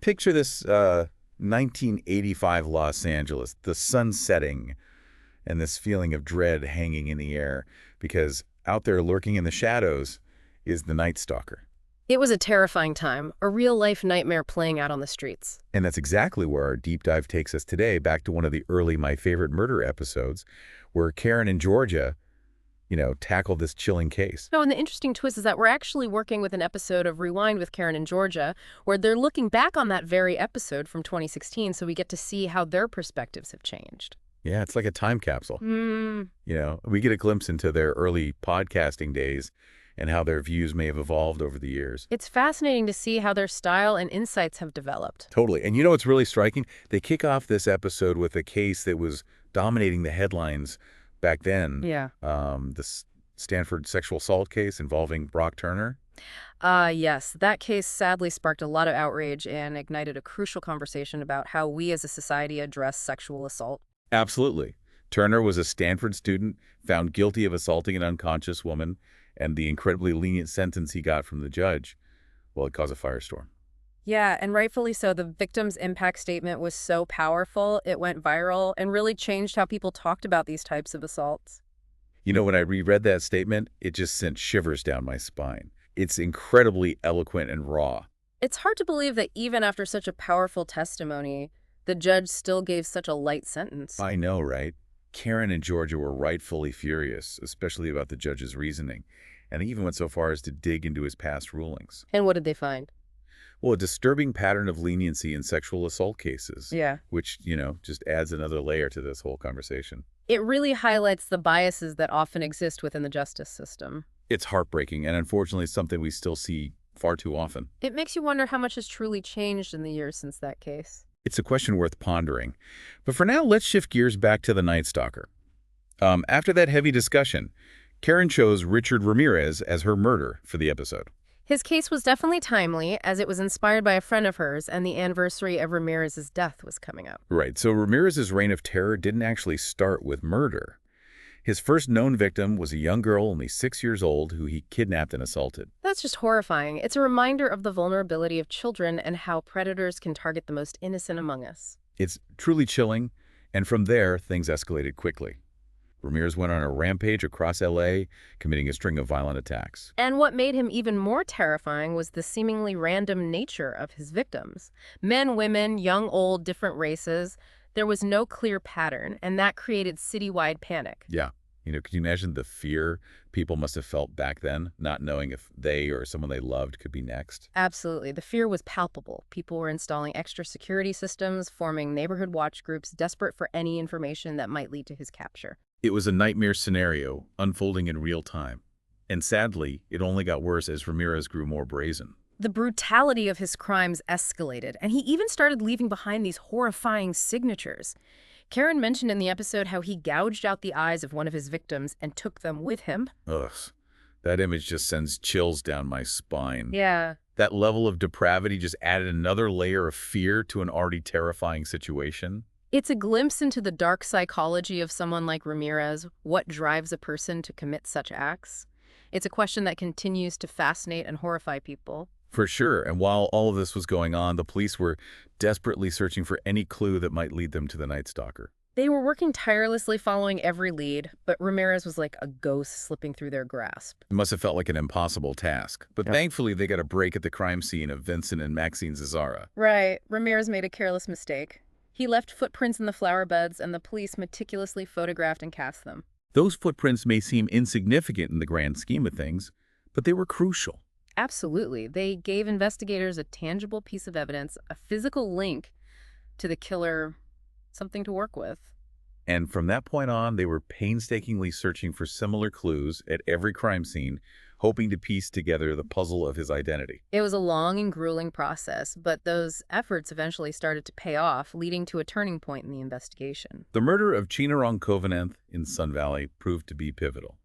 Picture this 1985 Los Angeles, the sun setting, and this feeling of dread hanging in the air, because out there lurking in the shadows is the Night Stalker. It was a terrifying time, a real-life nightmare playing out on the streets. And that's exactly where our deep dive takes us today, back to one of the early My Favorite Murder episodes, where Karen and Georgia, tackled this chilling case. Oh, and the interesting twist is that we're actually working with an episode of Rewind with Karen and Georgia, where they're looking back on that very episode from 2016, so we get to see how their perspectives have changed. Yeah, it's like a time capsule. We get a glimpse into their early podcasting days and how their views may have evolved over the years. It's fascinating to see how their style and insights have developed. Totally. And you know what's really striking? They kick off this episode with a case that was dominating the headlines back then. Yeah. The Stanford sexual assault case involving Brock Turner. Yes, that case sadly sparked a lot of outrage and ignited a crucial conversation about how we as a society address sexual assault. Absolutely. Turner was a Stanford student found guilty of assaulting an unconscious woman, and the incredibly lenient sentence he got from the judge, well, it caused a firestorm. Yeah, and rightfully so. The victim's impact statement was so powerful, it went viral and really changed how people talked about these types of assaults. When I reread that statement, it just sent shivers down my spine. It's incredibly eloquent and raw. It's hard to believe that even after such a powerful testimony, the judge still gave such a light sentence. I know, right? Karen and Georgia were rightfully furious, especially about the judge's reasoning, and they even went so far as to dig into his past rulings. And what did they find? Well, a disturbing pattern of leniency in sexual assault cases. Yeah. Which, just adds another layer to this whole conversation. It really highlights the biases that often exist within the justice system. It's heartbreaking, and unfortunately something we still see far too often. It makes you wonder how much has truly changed in the years since that case. It's a question worth pondering. But for now, let's shift gears back to the Night Stalker. After that heavy discussion, Karen chose Richard Ramirez as her murder for the episode. His case was definitely timely, as it was inspired by a friend of hers, and the anniversary of Ramirez's death was coming up. Right, so Ramirez's reign of terror didn't actually start with murder. His first known victim was a young girl only 6 years old who he kidnapped and assaulted. That's just horrifying. It's a reminder of the vulnerability of children and how predators can target the most innocent among us. It's truly chilling, and from there, things escalated quickly. Ramirez went on a rampage across L.A., committing a string of violent attacks. And what made him even more terrifying was the seemingly random nature of his victims. Men, women, young, old, different races. There was no clear pattern, and that created citywide panic. Yeah. Could you imagine the fear people must have felt back then, not knowing if they or someone they loved could be next? Absolutely. The fear was palpable. People were installing extra security systems, forming neighborhood watch groups, desperate for any information that might lead to his capture. It was a nightmare scenario unfolding in real time. And sadly, it only got worse as Ramirez grew more brazen. The brutality of his crimes escalated, and he even started leaving behind these horrifying signatures. Karen mentioned in the episode how he gouged out the eyes of one of his victims and took them with him. Ugh, that image just sends chills down my spine. Yeah. That level of depravity just added another layer of fear to an already terrifying situation. It's a glimpse into the dark psychology of someone like Ramirez. What drives a person to commit such acts? It's a question that continues to fascinate and horrify people. For sure, and while all of this was going on, the police were desperately searching for any clue that might lead them to the Night Stalker. They were working tirelessly following every lead, but Ramirez was like a ghost slipping through their grasp. It must have felt like an impossible task, but thankfully they got a break at the crime scene of Vincent and Maxine Zazzara. Right. Ramirez made a careless mistake. He left footprints in the flower beds, and the police meticulously photographed and cast them. Those footprints may seem insignificant in the grand scheme of things, but they were crucial. Absolutely. They gave investigators a tangible piece of evidence, a physical link to the killer, something to work with. And from that point on, they were painstakingly searching for similar clues at every crime scene, hoping to piece together the puzzle of his identity. It was a long and grueling process, but those efforts eventually started to pay off, leading to a turning point in the investigation. The murder of Chinarong Kovanenth in Sun Valley proved to be pivotal.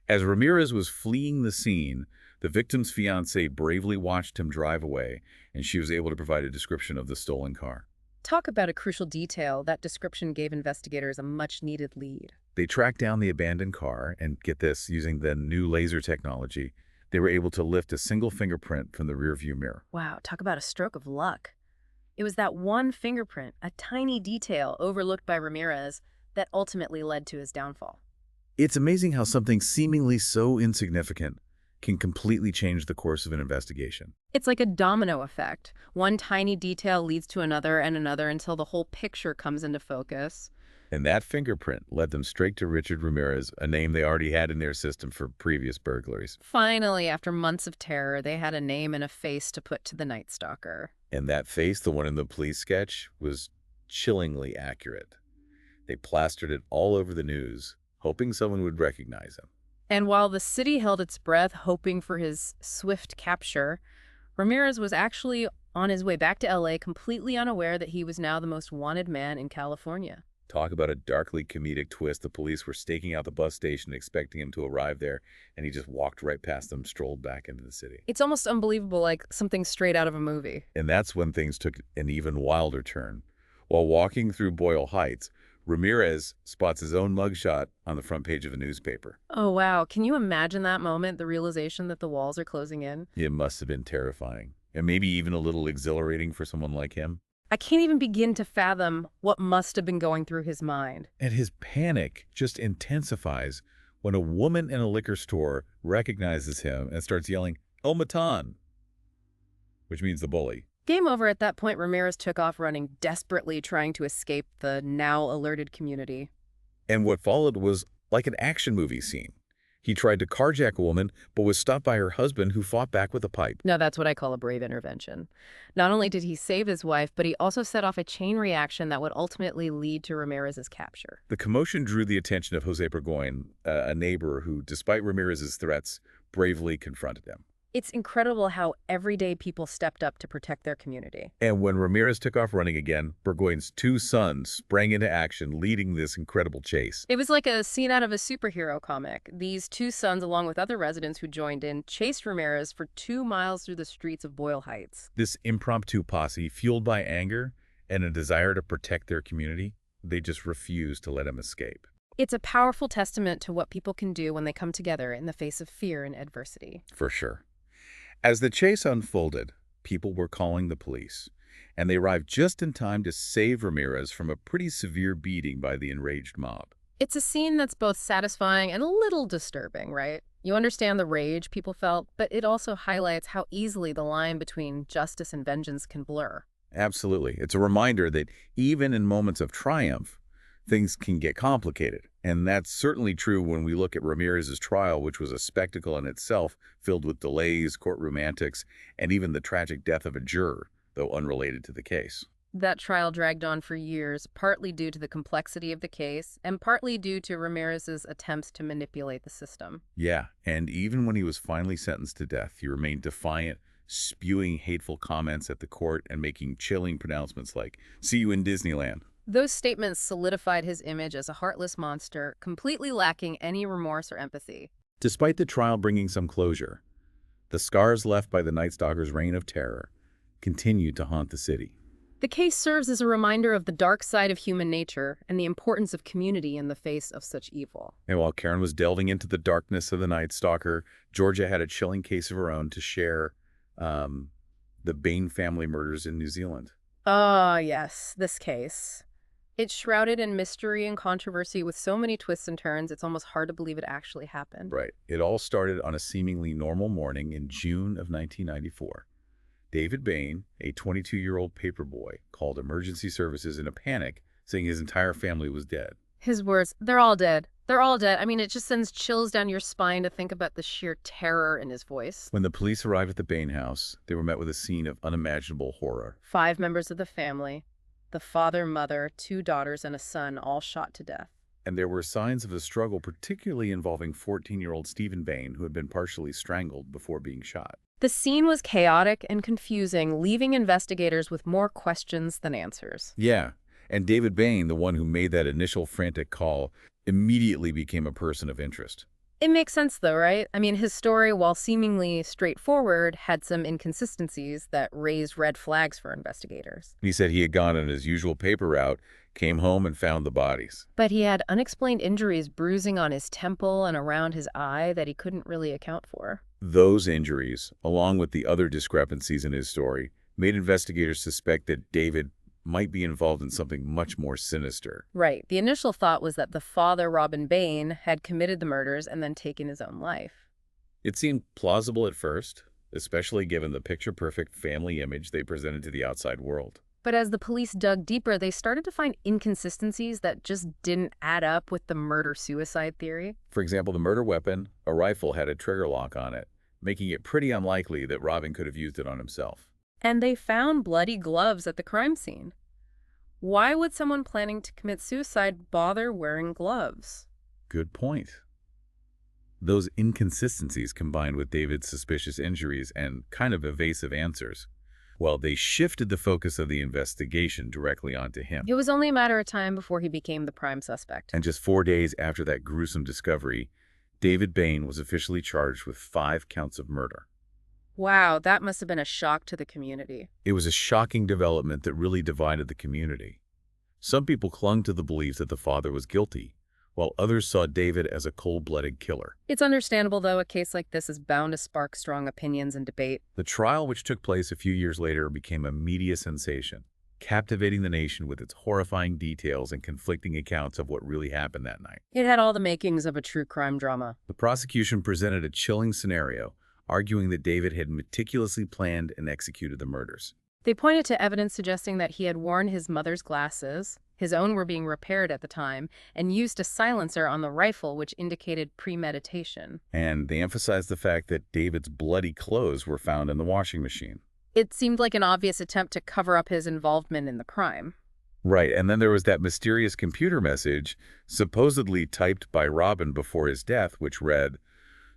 As Ramirez was fleeing the scene, the victim's fiancé bravely watched him drive away, and she was able to provide a description of the stolen car. Talk about a crucial detail. That description gave investigators a much-needed lead. They tracked down the abandoned car, and get this, using the new laser technology, they were able to lift a single fingerprint from the rearview mirror. Wow, talk about a stroke of luck. It was that one fingerprint, a tiny detail overlooked by Ramirez, that ultimately led to his downfall. It's amazing how something seemingly so insignificant can completely change the course of an investigation. It's like a domino effect. One tiny detail leads to another and another until the whole picture comes into focus. And that fingerprint led them straight to Richard Ramirez, a name they already had in their system for previous burglaries. Finally, after months of terror, they had a name and a face to put to the Night Stalker. And that face, the one in the police sketch, was chillingly accurate. They plastered it all over the news, hoping someone would recognize him. And while the city held its breath, hoping for his swift capture, Ramirez was actually on his way back to LA, completely unaware that he was now the most wanted man in California. Talk about a darkly comedic twist. The police were staking out the bus station, expecting him to arrive there, and he just walked right past them, strolled back into the city. It's almost unbelievable, like something straight out of a movie. And that's when things took an even wilder turn. While walking through Boyle Heights, Ramirez spots his own mugshot on the front page of a newspaper. Oh, wow. Can you imagine that moment, the realization that the walls are closing in? It must have been terrifying, and maybe even a little exhilarating for someone like him. I can't even begin to fathom what must have been going through his mind. And his panic just intensifies when a woman in a liquor store recognizes him and starts yelling, "El Matan," which means the bully. Game over at that point. Ramirez took off running, desperately trying to escape the now alerted community. And what followed was like an action movie scene. He tried to carjack a woman, but was stopped by her husband, who fought back with a pipe. Now that's what I call a brave intervention. Not only did he save his wife, but he also set off a chain reaction that would ultimately lead to Ramirez's capture. The commotion drew the attention of Jose Burgoyne, a neighbor who, despite Ramirez's threats, bravely confronted him. It's incredible how everyday people stepped up to protect their community. And when Ramirez took off running again, Burgoyne's two sons sprang into action, leading this incredible chase. It was like a scene out of a superhero comic. These two sons, along with other residents who joined in, chased Ramirez for 2 miles through the streets of Boyle Heights. This impromptu posse, fueled by anger and a desire to protect their community, they just refused to let him escape. It's a powerful testament to what people can do when they come together in the face of fear and adversity. For sure. As the chase unfolded, people were calling the police, and they arrived just in time to save Ramirez from a pretty severe beating by the enraged mob. It's a scene that's both satisfying and a little disturbing, right? You understand the rage people felt, but it also highlights how easily the line between justice and vengeance can blur. Absolutely. It's a reminder that even in moments of triumph, things can get complicated. And that's certainly true when we look at Ramirez's trial, which was a spectacle in itself, filled with delays, courtroom antics, and even the tragic death of a juror, though unrelated to the case. That trial dragged on for years, partly due to the complexity of the case, and partly due to Ramirez's attempts to manipulate the system. Yeah, and even when he was finally sentenced to death, he remained defiant, spewing hateful comments at the court and making chilling pronouncements like, "See you in Disneyland." Those statements solidified his image as a heartless monster, completely lacking any remorse or empathy. Despite the trial bringing some closure, the scars left by the Night Stalker's reign of terror continued to haunt the city. The case serves as a reminder of the dark side of human nature and the importance of community in the face of such evil. And while Karen was delving into the darkness of the Night Stalker, Georgia had a chilling case of her own to share, the Bain family murders in New Zealand. Ah, yes, this case. It's shrouded in mystery and controversy with so many twists and turns, it's almost hard to believe it actually happened. Right. It all started on a seemingly normal morning in June of 1994. David Bain, a 22-year-old paperboy, called emergency services in a panic, saying his entire family was dead. His words, "They're all dead. They're all dead." I mean, it just sends chills down your spine to think about the sheer terror in his voice. When the police arrived at the Bain house, they were met with a scene of unimaginable horror. 5 members of the family, the father, mother, 2 daughters, and a son, all shot to death. And there were signs of a struggle, particularly involving 14-year-old Stephen Bain, who had been partially strangled before being shot. The scene was chaotic and confusing, leaving investigators with more questions than answers. Yeah, and David Bain, the one who made that initial frantic call, immediately became a person of interest. It makes sense, though, right? I mean, his story, while seemingly straightforward, had some inconsistencies that raised red flags for investigators. He said he had gone on his usual paper route, came home and found the bodies. But he had unexplained injuries, bruising on his temple and around his eye that he couldn't really account for. Those injuries, along with the other discrepancies in his story, made investigators suspect that David might be involved in something much more sinister. Right. The initial thought was that the father, Robin Bain, had committed the murders and then taken his own life. It seemed plausible at first, especially given the picture-perfect family image they presented to the outside world. But as the police dug deeper, they started to find inconsistencies that just didn't add up with the murder-suicide theory. For example, the murder weapon, a rifle, had a trigger lock on it, making it pretty unlikely that Robin could have used it on himself. And they found bloody gloves at the crime scene. Why would someone planning to commit suicide bother wearing gloves? Good point. Those inconsistencies combined with David's suspicious injuries and kind of evasive answers, well, they shifted the focus of the investigation directly onto him. It was only a matter of time before he became the prime suspect. And just 4 days after that gruesome discovery, David Bain was officially charged with 5 counts of murder. Wow, that must have been a shock to the community. It was a shocking development that really divided the community. Some people clung to the belief that the father was guilty, while others saw David as a cold-blooded killer. It's understandable, though, a case like this is bound to spark strong opinions and debate. The trial, which took place a few years later, became a media sensation, captivating the nation with its horrifying details and conflicting accounts of what really happened that night. It had all the makings of a true crime drama. The prosecution presented a chilling scenario, arguing that David had meticulously planned and executed the murders. They pointed to evidence suggesting that he had worn his mother's glasses, his own were being repaired at the time, and used a silencer on the rifle, which indicated premeditation. And they emphasized the fact that David's bloody clothes were found in the washing machine. It seemed like an obvious attempt to cover up his involvement in the crime. Right, and then there was that mysterious computer message, supposedly typed by Robin before his death, which read,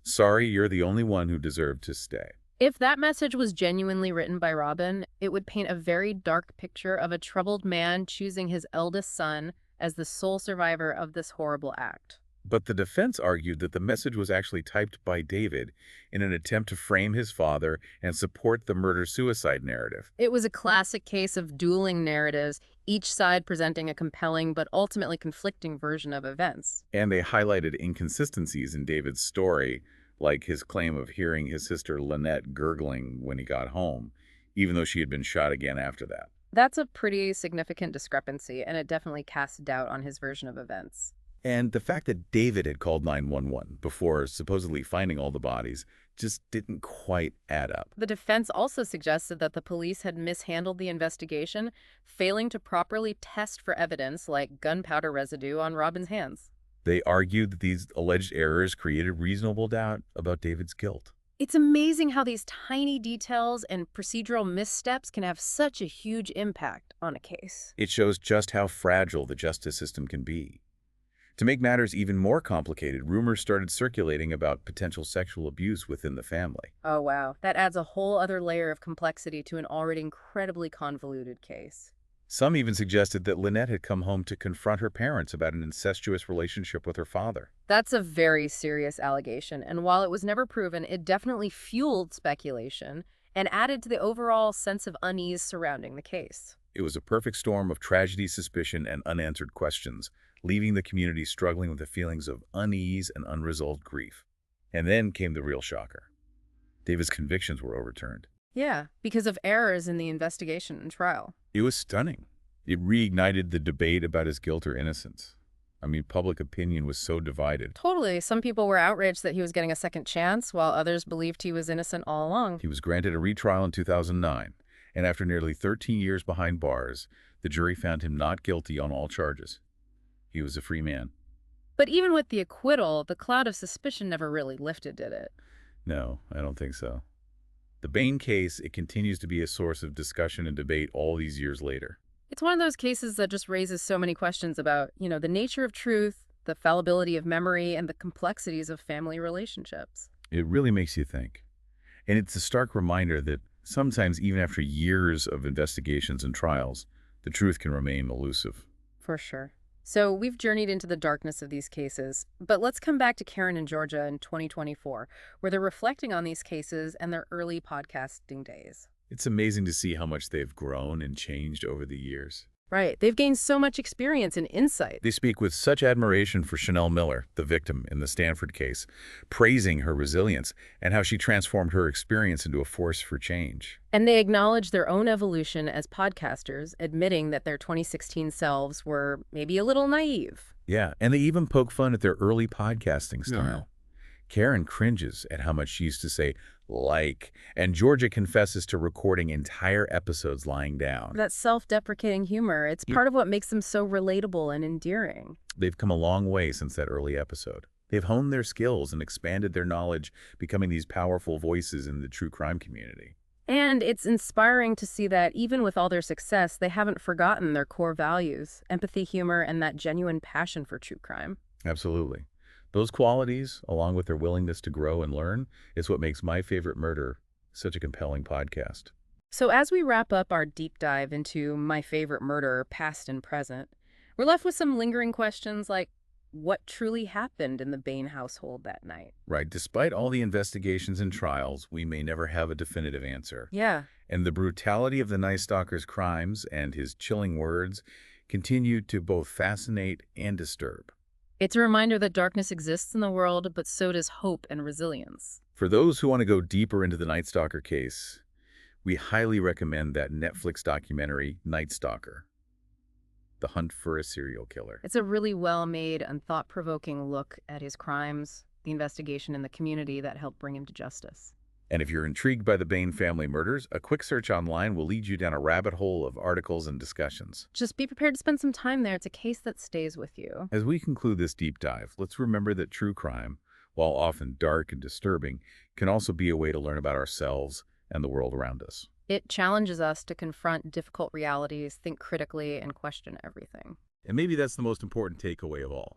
"Sorry, you're the only one who deserved to stay." If that message was genuinely written by Robin, it would paint a very dark picture of a troubled man choosing his eldest son as the sole survivor of this horrible act. But the defense argued that the message was actually typed by David in an attempt to frame his father and support the murder-suicide narrative. It was a classic case of dueling narratives, each side presenting a compelling but ultimately conflicting version of events. And they highlighted inconsistencies in David's story, like his claim of hearing his sister Lynette gurgling when he got home, even though she had been shot again after that. That's a pretty significant discrepancy, and it definitely casts doubt on his version of events. And the fact that David had called 911 before supposedly finding all the bodies just didn't quite add up. The defense also suggested that the police had mishandled the investigation, failing to properly test for evidence like gunpowder residue on Robin's hands. They argued that these alleged errors created reasonable doubt about David's guilt. It's amazing how these tiny details and procedural missteps can have such a huge impact on a case. It shows just how fragile the justice system can be. To make matters even more complicated, rumors started circulating about potential sexual abuse within the family. Oh, wow. That adds a whole other layer of complexity to an already incredibly convoluted case. Some even suggested that Lynette had come home to confront her parents about an incestuous relationship with her father. That's a very serious allegation, and while it was never proven, it definitely fueled speculation and added to the overall sense of unease surrounding the case. It was a perfect storm of tragedy, suspicion, and unanswered questions, leaving the community struggling with the feelings of unease and unresolved grief. And then came the real shocker. David's convictions were overturned. Yeah, because of errors in the investigation and trial. It was stunning. It reignited the debate about his guilt or innocence. I mean, public opinion was so divided. Totally. Some people were outraged that he was getting a second chance, while others believed he was innocent all along. He was granted a retrial in 2009, and after nearly 13 years behind bars, the jury found him not guilty on all charges. He was a free man. But even with the acquittal, the cloud of suspicion never really lifted, did it? No, I don't think so. The Bain case, it continues to be a source of discussion and debate all these years later. It's one of those cases that just raises so many questions about, the nature of truth, the fallibility of memory, and the complexities of family relationships. It really makes you think. And it's a stark reminder that sometimes even after years of investigations and trials, the truth can remain elusive. For sure. So we've journeyed into the darkness of these cases, but let's come back to Karen and Georgia in 2024, where they're reflecting on these cases and their early podcasting days. It's amazing to see how much they've grown and changed over the years. Right. They've gained so much experience and insight. They speak with such admiration for Chanel Miller, the victim in the Stanford case, praising her resilience and how she transformed her experience into a force for change. And they acknowledge their own evolution as podcasters, admitting that their 2016 selves were maybe a little naive. Yeah, and they even poke fun at their early podcasting Yeah. style. Karen cringes at how much she used to say, like, and Georgia confesses to recording entire episodes lying down. That self-deprecating humor, it's Yeah. part of what makes them so relatable and endearing. They've come a long way since that early episode. They've honed their skills and expanded their knowledge, becoming these powerful voices in the true crime community. And it's inspiring to see that even with all their success, they haven't forgotten their core values, empathy, humor, and that genuine passion for true crime. Absolutely. Those qualities, along with their willingness to grow and learn, is what makes My Favorite Murder such a compelling podcast. So as we wrap up our deep dive into My Favorite Murder, past and present, we're left with some lingering questions like, what truly happened in the Bain household that night? Right, despite all the investigations and trials, we may never have a definitive answer. Yeah. And the brutality of the Night Stalker's crimes and his chilling words continue to both fascinate and disturb. It's a reminder that darkness exists in the world, but so does hope and resilience. For those who want to go deeper into the Night Stalker case, we highly recommend that Netflix documentary, Night Stalker: The Hunt for a Serial Killer. It's a really well-made and thought-provoking look at his crimes, the investigation, and the community that helped bring him to justice. And if you're intrigued by the Bain family murders, a quick search online will lead you down a rabbit hole of articles and discussions. Just be prepared to spend some time there. It's a case that stays with you. As we conclude this deep dive, let's remember that true crime, while often dark and disturbing, can also be a way to learn about ourselves and the world around us. It challenges us to confront difficult realities, think critically, and question everything. And maybe that's the most important takeaway of all.